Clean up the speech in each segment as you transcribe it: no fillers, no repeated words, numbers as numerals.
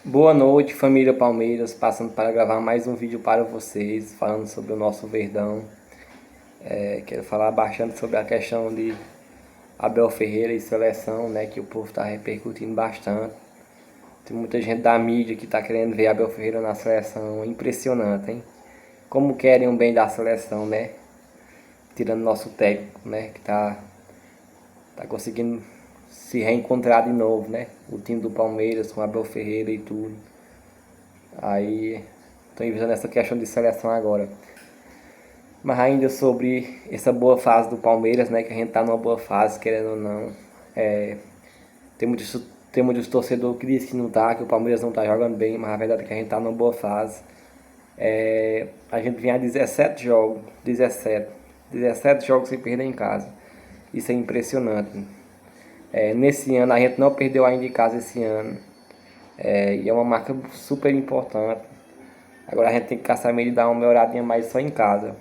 Boa noite, família Palmeiras, passando para gravar mais um vídeo para vocês, falando sobre o nosso Verdão. Quero falar bastante sobre a questão de Abel Ferreira e seleção, né, que o povo está repercutindo bastante. Tem muita gente da mídia que está querendo ver Abel Ferreira na seleção, impressionante, hein? Como querem o bem da seleção, né? Tirando nosso técnico, né, que tá conseguindo se reencontrar de novo, né? O time do Palmeiras com Abel Ferreira e tudo. Aí estou envisando essa questão de seleção agora. Mas ainda sobre essa boa fase do Palmeiras, né? Que a gente tá numa boa fase, querendo ou não. É, tem muitos torcedores que dizem que não tá, que o Palmeiras não tá jogando bem, mas a verdade é que a gente tá numa boa fase. A gente vinha a 17 jogos, 17 jogos sem perder em casa. Isso é impressionante. Nesse ano a gente não perdeu ainda em casa esse ano. E é uma marca super importante. Agora a gente tem que caçar meio de dar uma melhoradinha mais só em casa.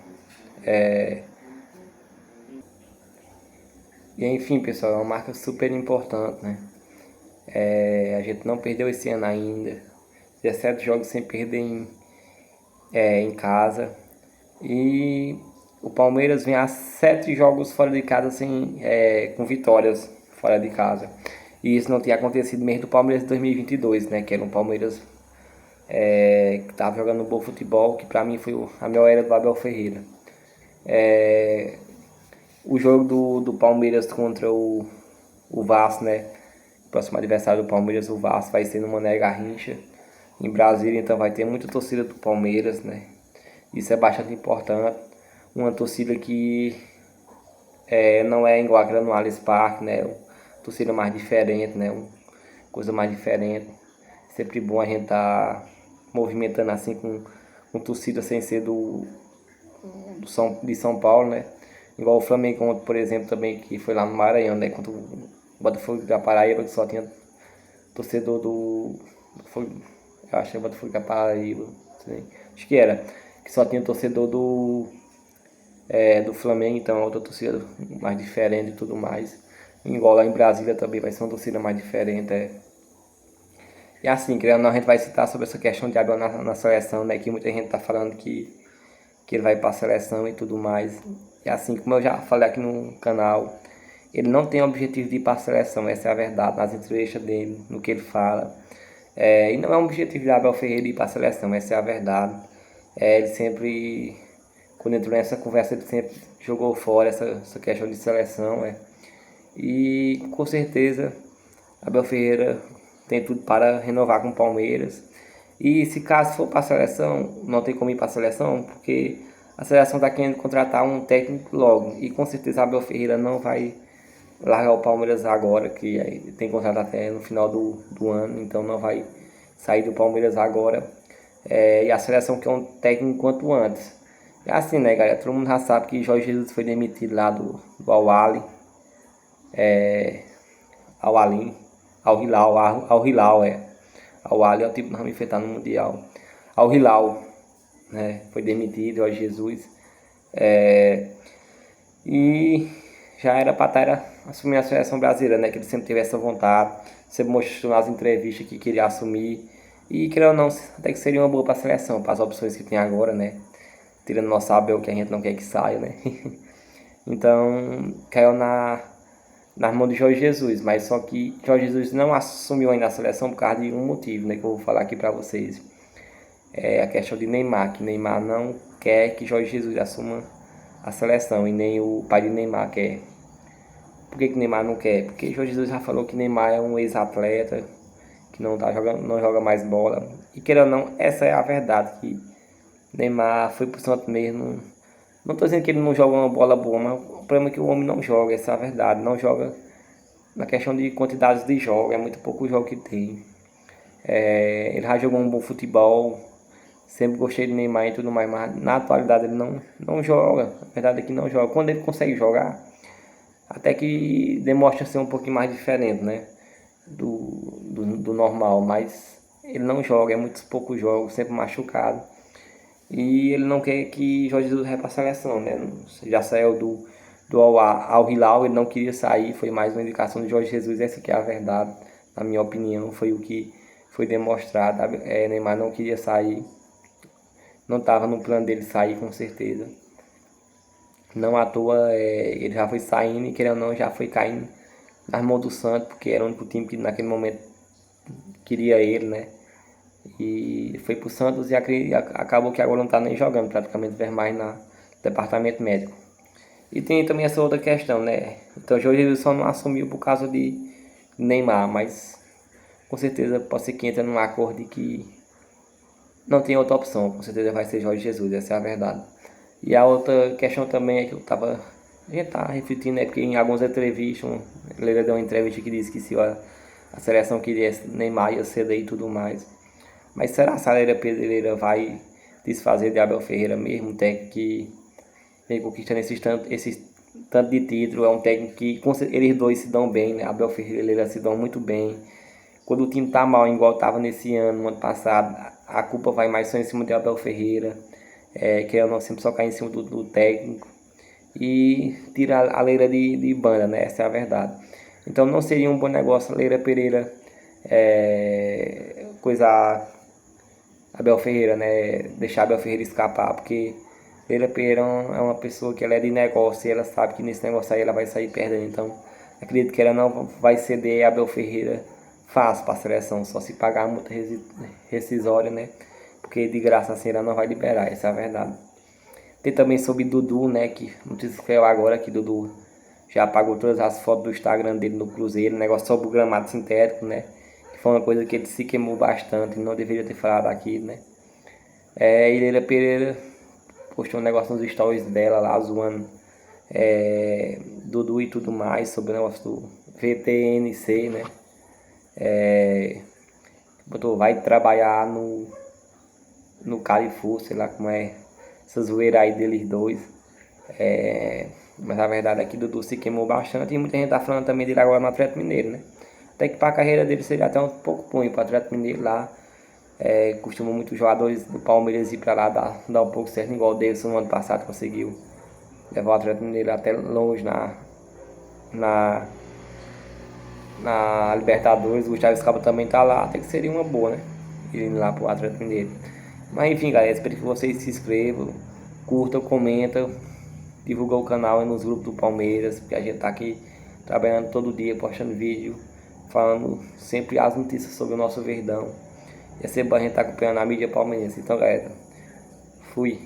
E enfim, pessoal, é uma marca super importante, né? A gente não perdeu esse ano ainda. 17 jogos sem perder em casa. E o Palmeiras vem a 7 jogos fora de casa com vitórias fora de casa. E isso não tinha acontecido mesmo do Palmeiras de 2022, né? Que era um Palmeiras que estava jogando um bom futebol, que pra mim foi a melhor era do Abel Ferreira. O jogo do Palmeiras contra o Vasco, né? O próximo adversário do Palmeiras, o Vasco, vai ser no Mané Garrincha, em Brasília, então vai ter muita torcida do Palmeiras, né? Isso é bastante importante. Uma torcida que não é igual a no Allianz Parque, né? Uma torcida mais diferente, né? Uma coisa mais diferente. Sempre bom a gente estar movimentando assim com torcida sem ser de São Paulo, né? Igual o Flamengo, por exemplo, também, que foi lá no Maranhão, né? Contra o Botafogo da Paraíba, que só tinha torcedor eu acho que é o Botafogo da Paraíba, acho que era, que só tinha torcedor do Flamengo, então é outra torcida mais diferente e tudo mais. Igual lá em Brasília também vai ser uma torcida mais diferente. E assim, querendo ou não, a gente vai citar sobre essa questão de Abel na seleção, né? Que muita gente tá falando que ele vai para a seleção e tudo mais. E assim, como eu já falei aqui no canal, ele não tem o objetivo de ir para a seleção, essa é a verdade, nas entrevistas dele, no que ele fala. E não é um objetivo de Abel Ferreira ir para a seleção, essa é a verdade. Ele sempre, quando entrou nessa conversa, ele sempre jogou fora essa questão de seleção. E com certeza, Abel Ferreira tem tudo para renovar com o Palmeiras. E se caso for para a seleção, não tem como ir para a seleção, porque a seleção está querendo contratar um técnico logo. E com certeza Abel Ferreira não vai largar o Palmeiras agora, que tem contrato até no final do ano, então não vai sair do Palmeiras agora. E a seleção quer um técnico quanto antes. É assim, né, galera? Todo mundo já sabe que Jorge Jesus foi demitido lá do Al-Ahly, Al-Ahly, Al-Hilal, Al-Hilal, Al-Ahly é o tipo de nome enfeitado no Mundial. Al-Hilal, né? Foi demitido, Jorge Jesus. E já era para estar assumir a seleção brasileira, né? Que ele sempre teve essa vontade, sempre mostrou nas entrevistas que queria assumir. E querendo ou não, até que seria uma boa para a seleção, para as opções que tem agora, né? Tirando nosso Abel, que a gente não quer que saia, né? Então, caiu nas mãos de Jorge Jesus, mas só que Jorge Jesus não assumiu ainda a seleção por causa de um motivo, né? Que eu vou falar aqui para vocês. É a questão de Neymar, que Neymar não quer que Jorge Jesus assuma a seleção e nem o pai de Neymar quer. Por que Neymar não quer? Porque Jorge Jesus já falou que Neymar é um ex-atleta, que não joga mais bola. E querendo ou não, essa é a verdade, que Neymar foi pro Santos mesmo. Não estou dizendo que ele não joga uma bola boa, mas o problema é que o homem não joga, essa é a verdade. Não joga na questão de quantidades de jogos, é muito pouco jogo que tem. Ele já jogou um bom futebol, sempre gostei de Neymar e tudo mais, mas na atualidade ele não joga. A verdade é que não joga. Quando ele consegue jogar, até que demonstra ser um pouquinho mais diferente, né? Do normal, mas ele não joga, é muitos poucos jogos, sempre machucado. E ele não quer que Jorge Jesus vá para a seleção, né? Já saiu do Al-Hilal, ele não queria sair, foi mais uma indicação de Jorge Jesus, essa que é a verdade, na minha opinião, foi o que foi demonstrado. Neymar não queria sair. Não estava no plano dele sair, com certeza. Não à toa, ele já foi saindo e, querendo ou não, já foi caindo nas mãos do Santos, porque era o único time que naquele momento queria ele, né? E foi pro Santos e acabou que agora não tá nem jogando, praticamente vai mais no departamento médico. E tem também essa outra questão, né? Então Jorge Jesus só não assumiu por causa de Neymar, mas com certeza pode ser que entre num acordo de que não tem outra opção, com certeza vai ser Jorge Jesus, essa é a verdade. E a outra questão também é que a gente tá refletindo, né? Porque em algumas entrevistas, ele deu uma entrevista que disse que se a seleção queria Neymar ia ceder e tudo mais. Mas será que a Leila Pereira vai desfazer de Abel Ferreira mesmo? Um técnico que vem conquistando esses tanto de título, é um técnico que eles dois se dão bem, né? Abel Ferreira e Leila se dão muito bem. Quando o time tá mal, igual tava nesse ano, no ano passado, a culpa vai mais só em cima de Abel Ferreira, que eu não sempre só cai em cima do técnico e tira a Leila de banda, né? Essa é a verdade. Então não seria um bom negócio a Leila Pereira coisar Abel Ferreira, né? Deixar Abel Ferreira escapar, porque Leila Pereira é uma pessoa que ela é de negócio e ela sabe que nesse negócio aí ela vai sair perdendo. Então acredito que ela não vai ceder Abel Ferreira fácil para a seleção, só se pagar a multa rescisória, né? Porque de graça assim ela não vai liberar, essa é a verdade. Tem também sobre Dudu, né? Que notícia que agora que Dudu já apagou todas as fotos do Instagram dele no Cruzeiro, negócio sobre o gramado sintético, né? Que foi uma coisa que ele se queimou bastante, não deveria ter falado aqui, né? E Leila Pereira postou um negócio nos stories dela lá, zoando Dudu e tudo mais, sobre o negócio do VTNC, né? Botou, vai trabalhar no Carrefour, sei lá como é, essa zoeira aí deles dois. Mas a verdade é que Dudu se queimou bastante e muita gente tá falando também dele agora no Atlético Mineiro, né? Até que para a carreira dele seria até um pouco ruim para o Atlético Mineiro lá. Costumam muitos jogadores do Palmeiras ir para lá dar um pouco certo, igual o Davidson no ano passado conseguiu levar o Atlético Mineiro até longe na Libertadores. O Gustavo Scarpa também tá lá, até que seria uma boa, né? Ir lá pro Atlético Mineiro. Mas enfim, galera, espero que vocês se inscrevam, curtam, comentam, divulgam o canal aí nos grupos do Palmeiras, porque a gente tá aqui trabalhando todo dia, postando vídeo, falando sempre as notícias sobre o nosso Verdão. E é sempre a gente tá acompanhando a mídia palmeirense. Então, galera, fui.